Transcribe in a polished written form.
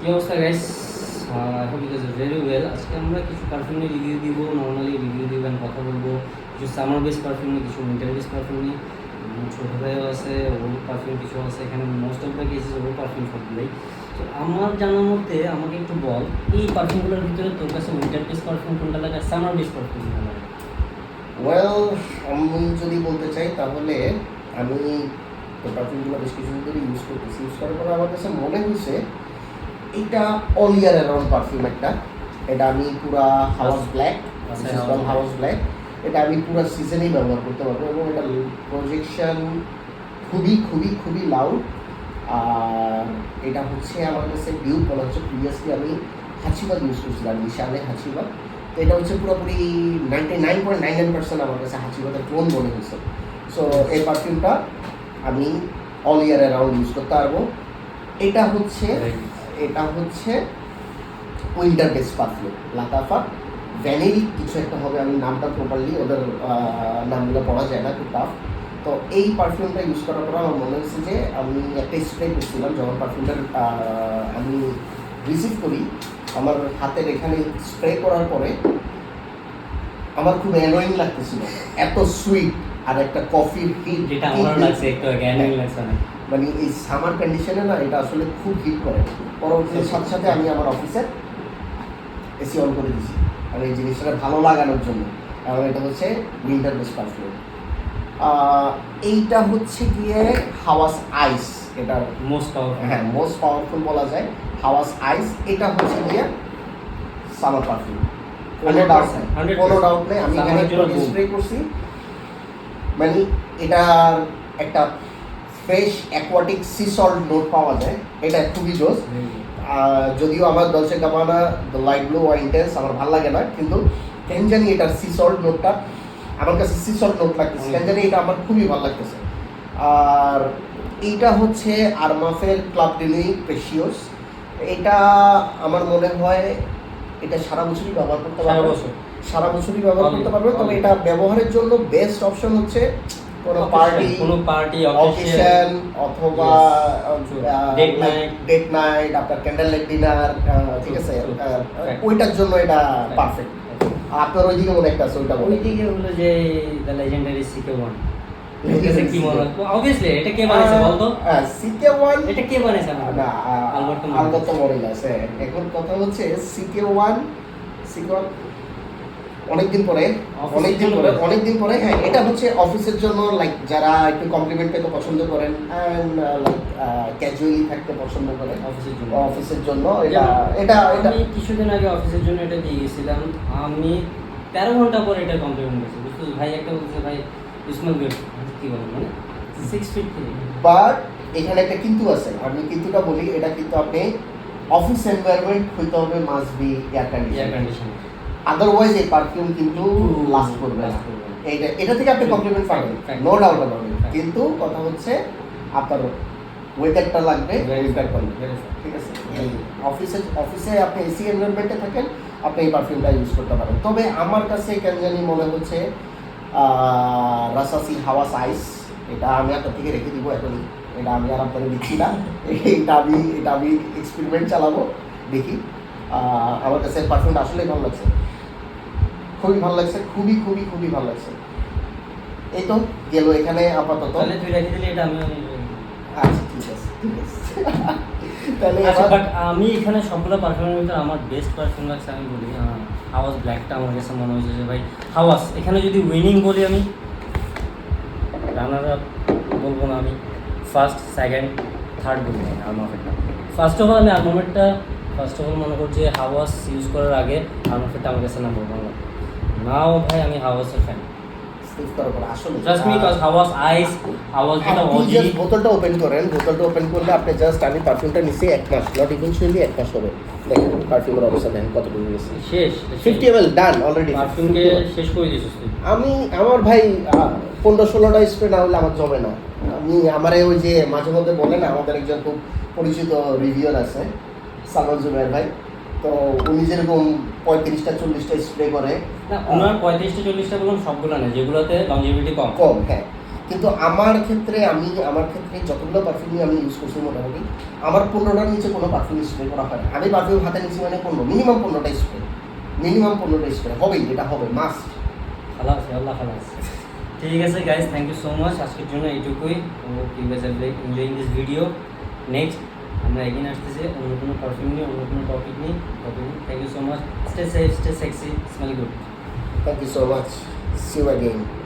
কি অবস্থা guys? I hope you guys are very well. আজকে আমরা কিছু পারফিউমের রিভিউ দিব, নর্মালি রিভিউ দিব and কথা বলবো কিছু সামার বেস পারফিউম নিয়ে, কিছু উইন্টার বেস পারফিউম নিয়ে। ছোট ভাইও আছে, ওল্ড পারফিউম কিছু আছে, এখানে most of the cases old perfume সবগুলোই। তো আমার জানার মধ্যে আমাকে একটু বল, এই পারফিউমগুলোর ভিতরে তোর কাছে উইন্টার বেস পারফিউম কোনটা লাগে, সামার বেস পারফিউম কোনটা লাগে? ওয়েল, আমি যদি বলতে চাই তাহলে আমি পারফিউমগুলো বেশ কিছুদিন ধরে ইউজ করতেছি। ইউজ করার পরে আমার কাছে মনে হয়েছে এইটা অল ইয়ার অ্যারাউন্ড পারফিউম একটা। এটা আমি পুরা হাউস ব্ল্যাক, হাউস ব্ল্যাক, এটা আমি পুরো সিজনেই ব্যবহার করতে পারবো এবং এটা প্রজেকশন খুবই খুবই খুবই লাউড। আর এটা হচ্ছে আমার কাছে ডিউ বলা হচ্ছে, প্রিভিয়াসলি আমি হাচিবাদ ইউজ করছিলাম, নিশানে হাচিবাদ। তো এটা হচ্ছে পুরোপুরি 99.99% আমার কাছে হাচিবাদের ক্লোন মনে হয়েছে। সো এই পারফিউমটা আমি অল ইয়ার অ্যারাউন্ড ইউজ করতে পারবো। এটা হচ্ছে উইন্টার বেস পারফিউম, লাতাফা ভ্যানিল কিছু একটা হবে, আমি নামটা প্রপারলি, ওদের নামগুলো পড়া যায় না, খুব টাফ। তো এই পারফিউমটা ইউজ করার পর আমার মনে হয়েছে যে আমি একটা স্প্রে করছিলাম, যখন পারফিউমটা আমি রিসিভ করি, আমার হাতের এখানে স্প্রে করার পরে আমার খুব অ্যানোয়িং লাগতেছিল, এত সুইট আর একটা কফির হিট, যেটা আমার লাগছে একটু অ্যানোয়িং লাগছে না, মানে এই সামার কন্ডিশনে না এটা আসলে খুব হিট করে। পরবর্তীর সাথে সাথে আমি আমার অফিসের এসি অন করে দিয়েছি আর এই জিনিসটা ভালো লাগানোর জন্য। এবং এটা হচ্ছে উইন্টার বেস পারফিউম। এইটা হচ্ছে গিয়ে হাওয়াস আইস, এটা মোস্ট পাওয়ারফুল বলা যায়, হাওয়াস আইস। এটা হচ্ছে গিয়ে সামার পারফিউম, কোনো ডাউট নেই। আমি এখানে স্প্রে করছি, মানে এটার একটা fresh aquatic sea salt note পাওয়া যায়, এটা খুবই জোস। যদিও আমার ডলচে গাবানা লাইট ব্লু আর ইন্টেন্স আমার ভালো লাগে না, কিন্তু কেন জানি এটার সি সল্ট নোটটা আমার কাছে সি সল্ট নোট লাগতেছে, কেন জানি এটা আমার খুবই ভালো লাগতেছে। আর এইটা হচ্ছে আরমাফের ক্লাব ডিলি প্রেশিয়াস। এটা আমার মনে হয় এটা সারা বছরই ব্যবহার করতে পারবে, সারা বছরই ব্যবহার করতে পারবে। তবে এটা ব্যবহারের জন্য বেস্ট অপশন হচ্ছে কোনো পার্টি অকেশন অথবা ডেট নাইট, আপনার ক্যান্ডেল লাইট ডিনার, ঠিক আছে, ওইটার জন্য এটা পারফেক্ট। আপনার ওইদিকে মনে একটা আছে, ওইদিকে হলো যে দ্য লেজেন্ডারি সিকে-1। কি মনে হয় অবভিয়াসলি এটা কে বানাইছে বলতো? সিকে-1 এটা কে বানাইছে? না, আলবার্তো মোরেলাস। এখন কথা হচ্ছে সিকে-1 অনেকদিন পরে হ্যাঁ, এটা হচ্ছে অফিসের জন্য, লাইক যারা একটু কমপ্লিমেন্ট পেতে পছন্দ করেন এন্ড লাইক ক্যাজুয়ালি থাকতে পছন্দ করেন অফিসের জন্য। এটা আমি কিছুদিন আগে অফিসের জন্য এটা দিয়ে গেছিলাম, আমি 13 ঘন্টা পরে এটা কমপ্লিমেন্ট পেয়েছি। বুঝতে ভাই একটা বলছে ভাই স্মেল গুড, কি বলেন মানে 6 ফিট থেকে। বাট এখানে একটা কিন্তু আছে, আমি কিন্তুটা বলি, এটা কিন্তু আপনি অফিস এনভায়রনমেন্ট হইতে হবে, must be air condition, otherwise এই পারফিউম কিন্তু লাস্ট করবে না। এটা থেকে আপনি কমপ্লিমেন্ট পাবেন, নো ডাউট অ্যাবাউট ইট, কিন্তু কথা হচ্ছে আপনার ওয়েদারটা লাগবে, ঠিক আছে। অফিসে আপনি এসি এনভায়রনমেন্টে থাকেন, আপনি এই পারফিউমটা ইউজ করতে পারেন। তবে আমার কাছে কেন জানি মনে হচ্ছে রাসাসি হাওয়াস আইস, এটা আমি আপনার থেকে রেখে দিব এখনই, এটা আমি আর আপনাকে দিচ্ছি না। এটা আমি এক্সপেরিমেন্ট চালাবো, দেখি। আমার কাছে পারফিউমটা আসলেই ভালো লাগছে, খুবই ভালো লাগছে, খুবই খুবই খুবই ভালো লাগছে। এই তো গেল এখানে আপাতত। তাহলে তুই রেখে দিলে এটা আমি। আচ্ছা ঠিক আছে তাহলে বাট আমি এখানে সবগুলো পারফিউমের ভিতরে আমার বেস্ট পারফিউম লাগছে, আমি বলি হাওয়াস ব্ল্যাকটা আমার কাছে মনে হয়েছে যে ভাই হাওয়াস, এখানে যদি উইনিং বলি আমি রানার আপ বলবো না, আমি ফার্স্ট সেকেন্ড থার্ড বলবো আরমাফেরটা। ফার্স্ট অফ অল মনে করছি হাওয়াস ইউজ করার আগে আরমাফেরটা আমার কাছে নাম্বার 1 লাগে। নাও ভাই আমি হাওয়াসের ফ্যান, বোতলটা ওপেন করলে আপনি জাস্ট, আমি পারফিউমটা নিচ্ছি 1 মাস, নট ইভেন্টুয়ালি 1 মাস হবে। দেখেন পারফিউমের অবস্থা দেখেন কতটুকু গেছে, শেষ 50 ml ডান অলরেডি, পারফিউমকে শেষ করে দিয়েছিস তুই। আমার ভাই 15-16টা স্প্রে না হলে আমার জমে না। আমারে ওই যে মাঝে মধ্যে বলে না, আমাদের একজন খুব পরিচিত রিভিউয়ার আছে সালমান জুবের ভাই, তো উনি যেরকম 35টা 40টা স্প্রে করে না, ওনার 35টা 40টা বললাম সবগুলো না, যেগুলোতে লংজিভিটি কম, হ্যাঁ। কিন্তু আমার ক্ষেত্রে যতগুলো পারফিউম আমি ইউজ করছি মোটামুটি আমার 15টার নিচে কোনো পারফিউম স্প্রে করা হয় না। আমি পারফিউম হাতে নিচ্ছি মানে 15 মিনিমাম 15টা স্প্রে হবেই, এটা হবে মাস্ট। খালাস আল্লাহ খালাস। ঠিক আছে guys, thank you so much, আজকের জন্য এইটুকুই। You guys are enjoying this video. Next আমরা এগিয়ে আসতেছি অন্য কোনো পারফিউম নিয়ে, অন্য কোনো টপিক নিয়ে। Thank you so much, stay safe, stay sexy, smell good. Thank you so much. See you again.